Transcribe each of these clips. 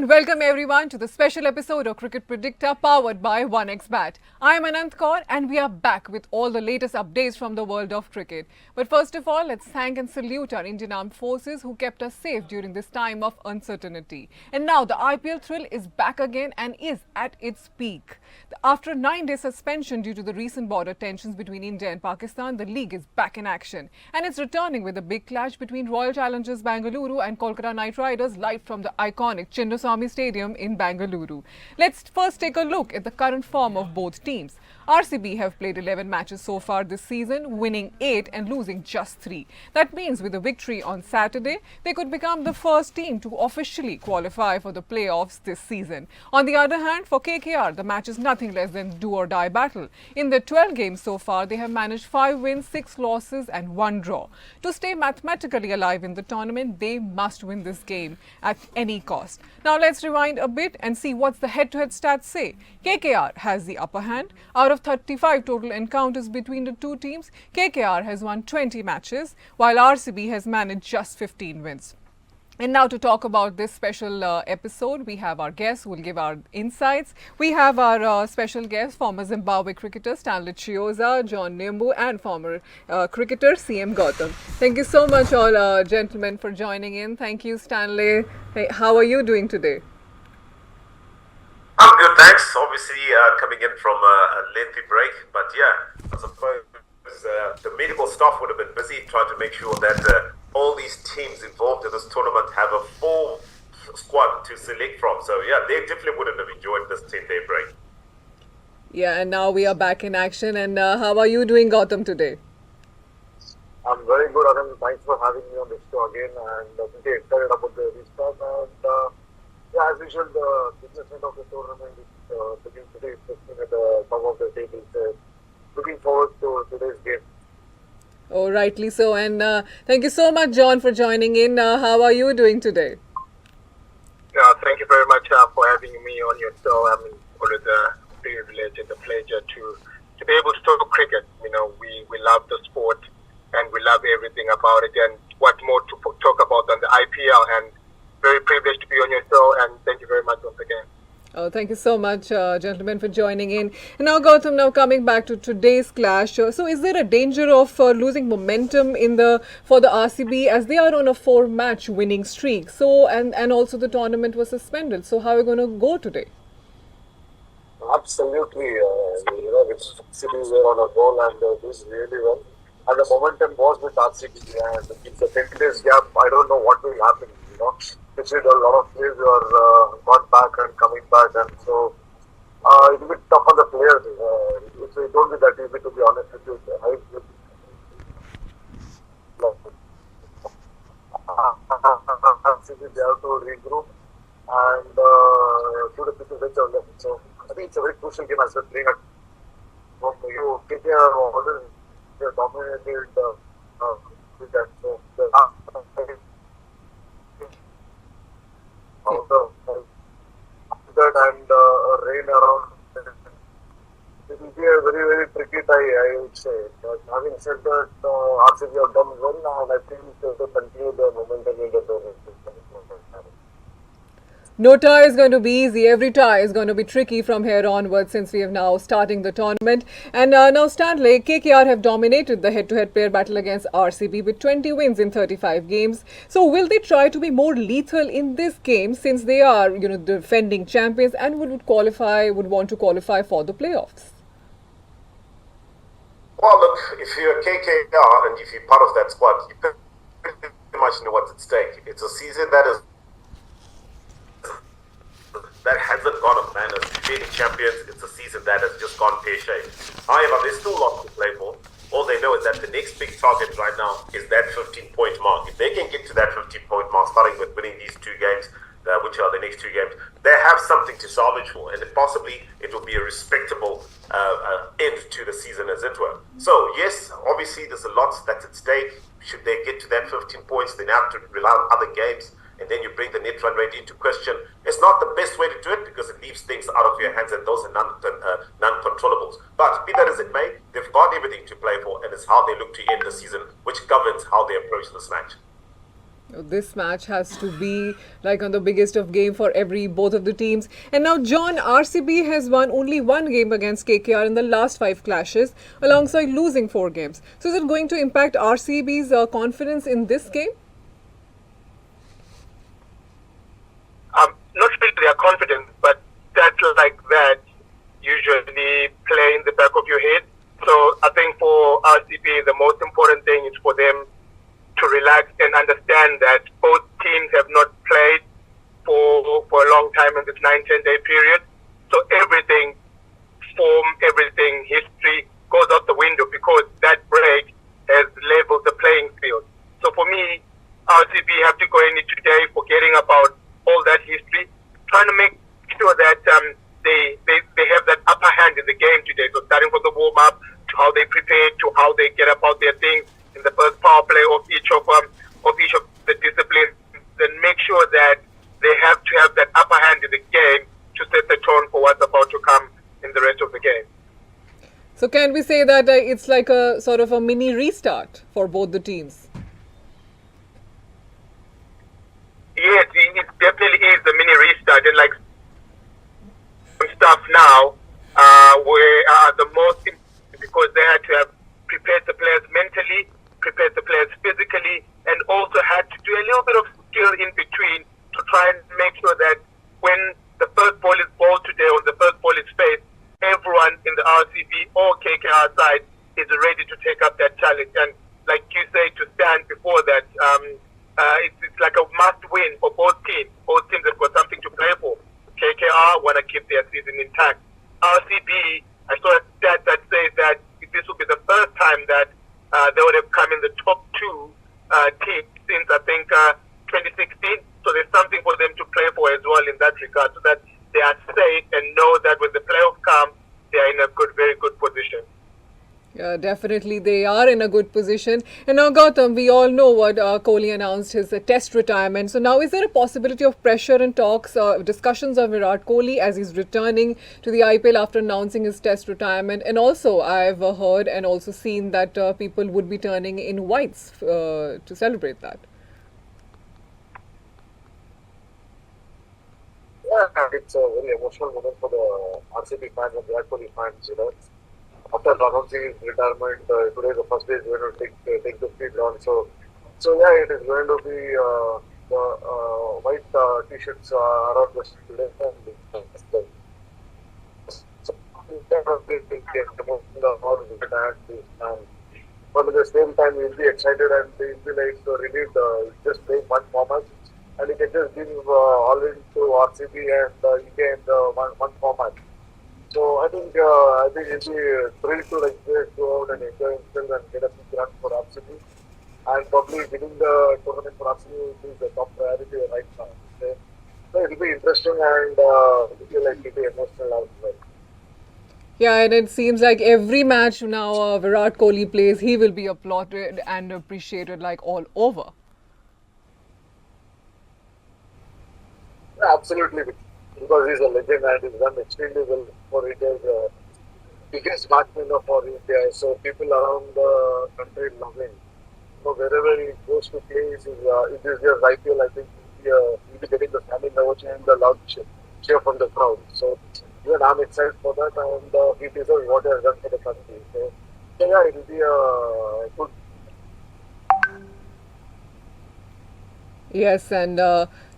and welcome everyone to the special episode of Cricket Predicta powered by 1xBet. I am Anant Kaur and we are back with all the latest updates from the world of cricket. But first of all, let's thank and salute our Indian Armed Forces who kept us safe during this time of uncertainty. And now the IPL thrill is back again and is at its peak. After a 9-day suspension due to the recent border tensions between India and Pakistan, the league is back in action. And it's returning with a big clash between Royal Challengers Bengaluru and Kolkata Knight Riders live from the iconic Chinnaswamy Stadium in Bengaluru. Let's first take a look at the current form of both teams. RCB have played 11 matches so far this season, winning 8 and losing just 3. That means with a victory on Saturday, they could become the first team to officially qualify for the playoffs this season. On the other hand, for KKR, the match is nothing less than do-or-die battle. In the 12 games so far, they have managed 5 wins, 6 losses and 1 draw. To stay mathematically alive in the tournament, they must win this game at any cost. Now let's rewind a bit and see what's the head-to-head stats say. KKR has the upper hand. Out of 35 total encounters between the two teams, KKR has won 20 matches, while RCB has managed just 15 wins. And now to talk about this special episode, we have our guests who will give our insights. We have our special guest, former Zimbabwe cricketer Stanley Chioza, John Nimbu, and former cricketer CM Gautam. Thank you so much all gentlemen for joining in. Thank you, Stanley. Hey, how are you doing today? I'm good, thanks. Obviously coming in from a lengthy break, but yeah, I suppose the medical staff would have been busy trying to make sure that all these teams involved in this tournament have a full squad to select from. So yeah, they definitely wouldn't have enjoyed this 10-day break. Yeah, and now we are back in action. And how are you doing, Gautam, today? I'm very good, Anand. Thanks for having me on this show again, and I'm pretty excited about the restart. And yeah, as usual, the business end of the tournament is looking pretty interesting at the top of the table. So looking forward to today's game. Oh, rightly so. And thank you so much, John, for joining in. How are you doing today? Thank you very much for having me on your show. I mean, always a privilege and a pleasure to be able to talk cricket. You know, we love the sport and we love everything about it. And what more to talk about than the IPL? And very privileged to be on your show. And thank you very much once again. Oh, thank you so much, gentlemen, for joining in. And now, Gautam, now coming back to today's clash. So, is there a danger of losing momentum for the RCB as they are on a 4-match winning streak? So, and also the tournament was suspended. So, how are we going to go today? Absolutely. It's cities were on a roll and this really well. And the momentum was with RCB, and it's a 10 days gap. I don't know what will happen, Especially a lot of players are gone back and coming back, and so it will be tough on the players. It won't be that easy, to be honest with you. They have to regroup and do the pitches which are left. So I think it's a very crucial game as well. Playing at home, KKR always dominated with that. So that and rain around, it will be a very, very tricky tie, I would say. But having said that, RCB have done well, and I think to continue the momentum in the tournament. No tie is going to be easy. Every tie is going to be tricky from here onwards since we have now starting the tournament. And now, Stanley, KKR have dominated the head-to-head player battle against RCB with 20 wins in 35 games. So, will they try to be more lethal in this game since they are, the defending champions and would want to qualify for the playoffs? Well, look, if you're KKR and if you're part of that squad, you pretty much know what's at stake. It's a season that hasn't gone a plan as defending champions. It's a season that has just gone pear-shaped. However, there's still lots to play for. All they know is that the next big target right now is that 15-point mark. If they can get to that 15-point mark, starting with winning these 2 games, which are the next 2 games, they have something to salvage for, and possibly it will be a respectable end to the season, as it were. So yes, obviously there's a lot that's at stake. Should they get to that 15 points, they have to rely on other games, and then you bring the net run rate into question. It's not the best way to do it because it leaves things out of your hands, and those are non-controllables. But be that as it may, they've got everything to play for, and it's how they look to end the season which governs how they approach this match. This match has to be like on the biggest of game for both of the teams. And now, John, RCB has won only one game against KKR in the last 5 clashes, alongside losing 4 games. So, is it going to impact RCB's confidence in this game? Not really their confidence, but that's like that usually play in the back of your head. So I think for RCB, the most important thing is for them to relax and understand that both teams have not played for a long time in this 9-10 day period. So everything, form, everything, history goes out the window because that break has leveled the playing field. So for me, RCB have to go in today forgetting about all that history, trying to make sure that they have that upper hand in the game today. So starting from the warm-up to how they prepare, to how they get about their things in the first power play of each of the disciplines, then make sure that they have to have that upper hand in the game to set the tone for what's about to come in the rest of the game. So, can we say that it's like a sort of a mini restart for both the teams? Yes, it definitely is the mini restart, and like some stuff now were the most because they had to have prepared the players mentally, prepared the players physically, and also had to do a little bit of skill in between to try and make sure that when the first ball is bowled today, or the first ball is faced, everyone in the RCB or KKR side is ready to take up that challenge. And like you say, to stand before that, it's like a must-win for both teams. Both teams have got something to play for. KKR want to keep their season intact. RCB, I saw a stat that says that this will be the first time that they would have come in the top 2 teams since, I think, 2016. So there's something for them to play for as well in that regard, so that they are safe and know that when the playoffs come, they are in a very good position. Yeah, definitely they are in a good position. And now, Gautam, we all know what Kohli announced his test retirement. So now, is there a possibility of pressure and talks, discussions of Virat Kohli as he's returning to the IPL after announcing his test retirement? And also, I've heard and also seen that people would be turning in whites to celebrate that. Yeah, it's a very emotional moment for the RCB fans and Virat Kohli fans, After announcing his retirement, today the first day is going to take the field on. So yeah, it is going to be the white t-shirts around the today. But at the same time, we'll be excited and we'll be like relieved. Just playing one format, and he can just give all into RCB and UK in one format. So I think it'll be thrilled to go out and enjoy himself and get a big run for RCB. And probably winning the tournament for RCB is the top priority right now. So it'll be interesting and it'll be emotional as well. Yeah, and it seems like every match now Virat Kohli plays, he will be applauded and appreciated like all over. Yeah, absolutely. Because he's a legend and he's done extremely well for India's biggest batsman for India. So people around the country love him. So wherever he goes to play, it is just IPL. I think he'll be getting the standing ovation and the loud cheer from the crowd. So even I'm excited for that, and he deserves what he has done for the country. So yeah, it will be a good. Yes, and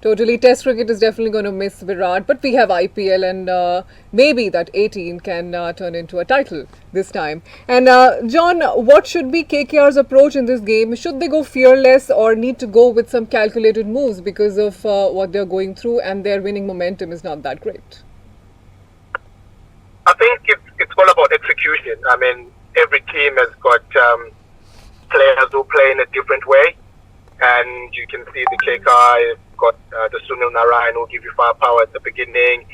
totally Test cricket is definitely going to miss Virat, but we have IPL, and maybe that 18 can turn into a title this time. And John, what should be KKR's approach in this game? Should they go fearless or need to go with some calculated moves because of what they're going through and their winning momentum is not that great? I think it's all about execution. I mean, every team has got players who play in a different way. And you can see the KKR got the Sunil Narayan who give you firepower at the beginning.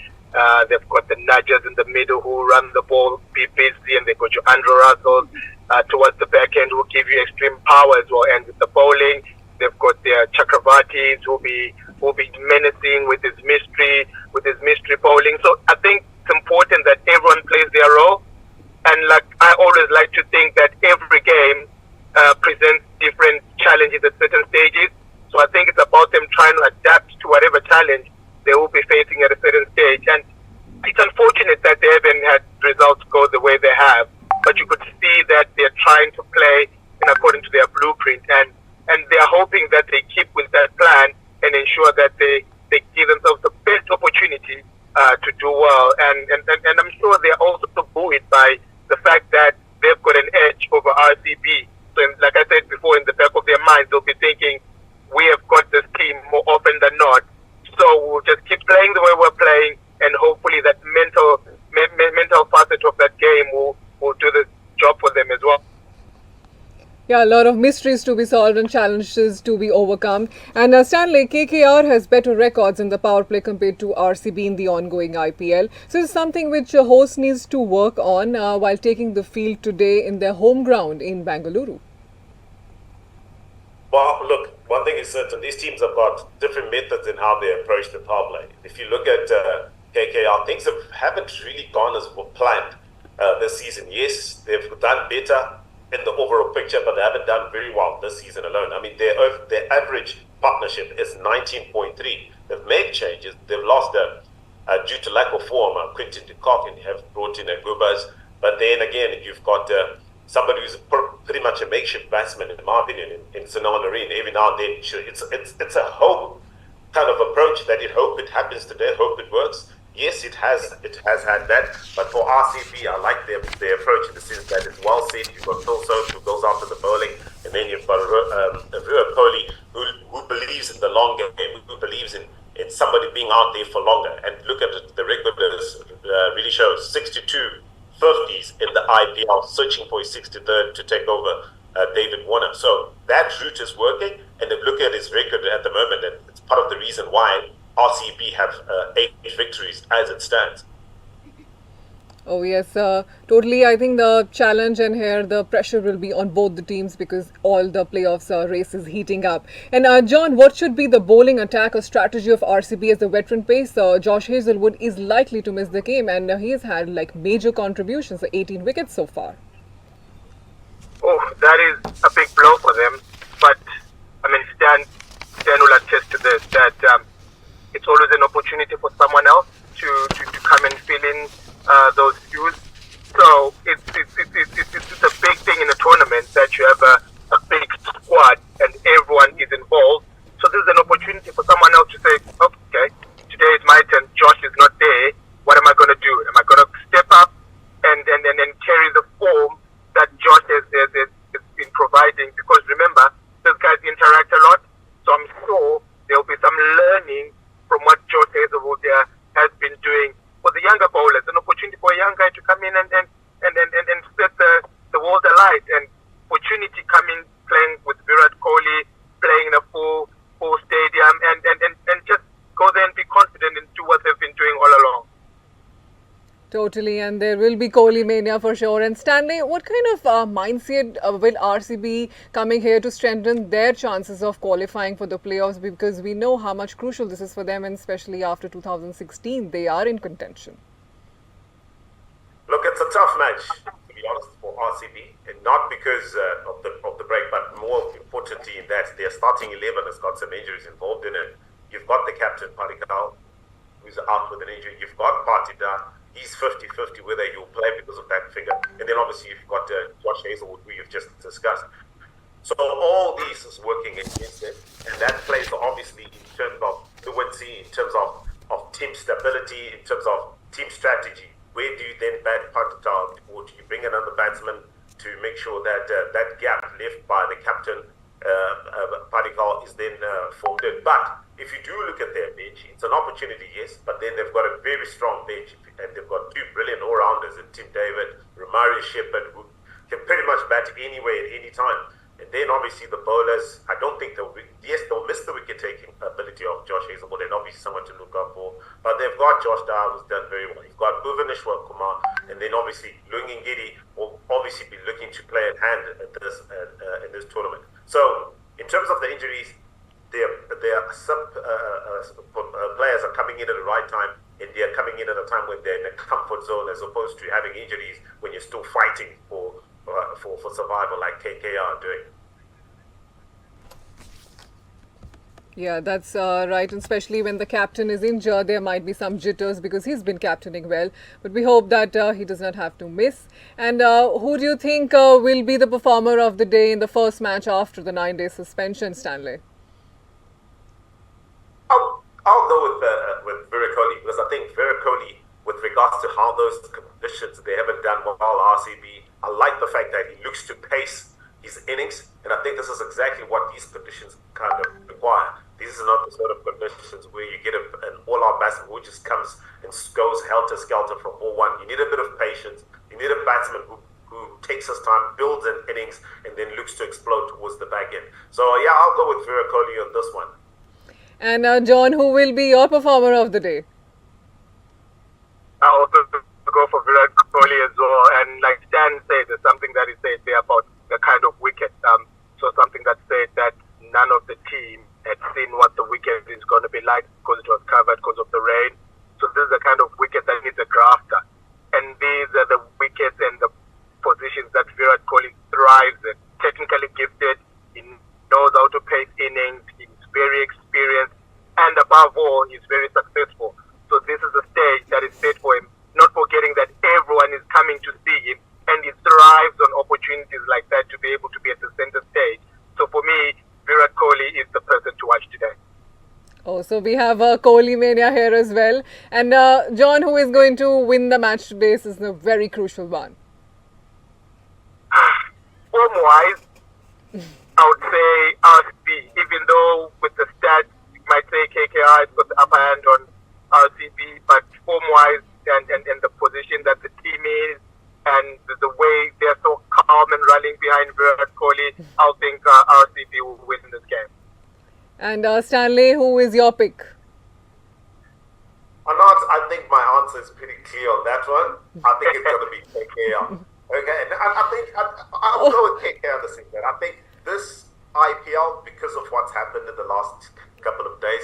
They've got the nudgers in the middle who run the ball, be busy, and they've got your Andrew Russell towards the back end who give you extreme power as well. And with the bowling, they've got their Chakravartis who will be menacing with his mystery bowling. So I think it's important that everyone plays their role. And like I always like to think that every game presents different challenges at certain stages. So I think it's about them trying to adapt to whatever challenge they will be facing at a certain stage. And it's unfortunate that they haven't had results go the way they have, but you could see that they're trying to play in according to their blueprint, and they're hoping that they keep with that plan and ensure that they give themselves the best opportunity to do well. And I'm sure they're also buoyed by the fact that they've got an edge over RCB. So like I said before, in the back of their minds, they'll be thinking, we have got this team more often than not. So we'll just keep playing the way we're playing, and hopefully that mental facet of that game will do the job for them as well. Yeah, a lot of mysteries to be solved and challenges to be overcome. And Stanley, KKR has better records in the power play compared to RCB in the ongoing IPL. So it's something which a host needs to work on while taking the field today in their home ground in Bengaluru. Well, look, one thing is certain, these teams have got different methods in how they approach the power play. If you look at KKR, things haven't really gone as planned this season. Yes, they've done better in the overall picture, but they haven't done very well this season alone. I mean, their average partnership is 19.3. They've made changes. They've lost due to lack of form, Quinton de Kock, and have brought in Gubas. But then again, you've got somebody who's pretty much a makeshift batsman, in my opinion, in Sinan Nareen. Every now and then, it's a hope kind of approach that hope it happens today, hope it works. Yes, it has had that, but for RCB, I like their approach in the sense that it's well set. You've got Phil Soames who goes after the bowling, and then you've got Virat Kohli who believes in the long game, who believes in somebody being out there for longer. And look at it, the record really shows 62 50s in the IPL, searching for his 63rd to take over David Warner. So that route is working, and if you look at his record at the moment, and it's part of the reason why RCB have 8 victories as it stands. Oh yes, totally. I think the challenge and here the pressure will be on both the teams because all the playoffs race is heating up. And John, what should be the bowling attack or strategy of RCB as the veteran pace? Josh Hazelwood is likely to miss the game, and he has had like major contributions, 18 wickets so far. Oh, that is a big blow for them. But I mean, Stan will attest to this, that it's always an opportunity for someone else to come and fill in those shoes. So it's a big thing in a tournament that you have a big squad and everyone is involved. So this is an opportunity for someone else to say, okay, today is my turn. Josh is not there. What am I going to do? Am I going to step up and carry the form that Josh has been providing? Because remember, those guys interact a lot. So I'm sure there will be some learning from what Josh Hazelwood has been doing. For the younger bowlers, an opportunity for a young guy to come in and set the world alight. And opportunity coming, playing with Virat Kohli, playing in a full stadium, and just go there and be confident and do what they've been doing all along. Totally, and there will be Kohli mania for sure. And Stanley, what kind of mindset will RCB coming here to strengthen their chances of qualifying for the playoffs? Because we know how much crucial this is for them, and especially after 2016, they are in contention. Look, it's a tough match, to be honest, for RCB, and not because of the break, but more importantly in that their starting 11 has got some injuries involved in it. You've got the captain, Predicta, who's out with an injury. You've got Partida. He's 50-50 whether he'll play because of that figure. And then obviously you've got Josh Hazelwood, who you've just discussed. So all these is working against it. And that plays obviously in terms of fluency, in terms of team stability, in terms of team strategy. Where do you then bat Partita, or do you bring another batsman to make sure that that gap left by the captain, Partita, is then formed in? But if you do look at their bench, it's an opportunity, yes, but then they've got a very strong bench, and they've got 2 brilliant all-rounders in Tim David, Romari Shepherd, who can pretty much bat anywhere at any time. And then obviously the bowlers, I don't think they'll miss the wicket-taking ability of Josh Hazelwood, and obviously someone to look out for. But they've got Josh Dyer, who's done very well. You've got Bhuvaneshwar Kumar, and then obviously Lungingiri will obviously be looking to play at hand at in this tournament. So in terms of the injuries, their players are coming in at the right time, and they are coming in at a time when they're in a comfort zone, as opposed to having injuries when you're still fighting for survival, like KKR are doing. Yeah, that's right. And especially when the captain is injured, there might be some jitters because he's been captaining well. But we hope that he does not have to miss. And who do you think will be the performer of the day in the first match after the 9-day suspension, Stanley? I'll go with Virat Kohli because I think Virat Kohli, with regards to how those conditions they haven't done well RCB. I like the fact that he looks to pace his innings, and I think this is exactly what these conditions kind of require. These are not the sort of conditions where you get an all-out batsman who just comes and goes helter-skelter from ball one. You need a bit of patience. You need a batsman who takes his time, builds an innings, and then looks to explode towards the back end. So yeah, I'll go with Virat Kohli on this one. And John, who will be your performer of the day? I also go for Virat Kohli as well. And like Stan said, there's something that he said there about the kind of wicket. So something that said that none of the team had seen what the wicket is going to be like because it was covered because of the rain. So this is the kind of wicket that needs a grafter. And these are the wickets and the positions that Virat Kohli thrives in. Technically gifted, he knows how to pace innings, he's very experienced, and above all, he's very successful. So this is a stage that is set for him, not forgetting that everyone is coming to see him, and he thrives on opportunities like that to be able to be at the center stage. So for me, Virat Kohli is the person to watch today. Oh, so we have a Kohli mania here as well. And John, who is going to win the match today? This is a very crucial one. Form-wise, I would say RCB, even though with the stats, you might say KKR has got the upper hand on RCB, but form-wise and the position that the team is and the way they're so calm and rallying behind Virat Kohli, I think RCB will win this game. And Stanley, who is your pick? I think my answer is pretty clear on that one. I think it's going to be KKR. Okay, and I think I'll go with KKR this season. I think this IPL, because of what's happened in the last couple of days,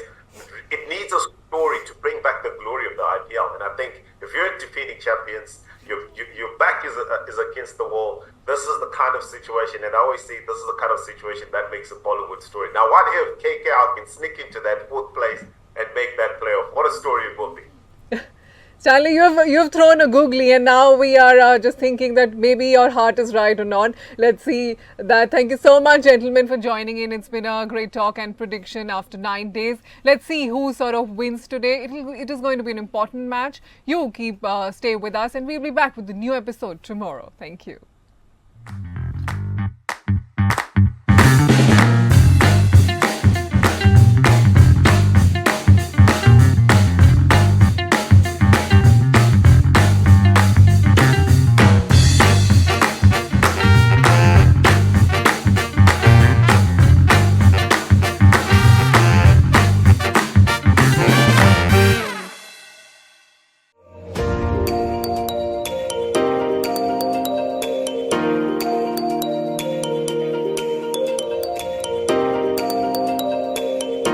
it needs a story to bring back the glory of the IPL. And I think if you're defeating champions, your back is against the wall. This is the kind of situation, and I always say this is the kind of situation that makes a Bollywood story. Now, what if KKR can sneak into that fourth place and make that playoff? What a story it will be. Stanley, you've thrown a googly, and now we are just thinking that maybe your heart is right or not. Let's see that. Thank you so much, gentlemen, for joining in. It's been a great talk and prediction after 9 days. Let's see who sort of wins today. It is going to be an important match. You stay with us, and we'll be back with the new episode tomorrow. Thank you.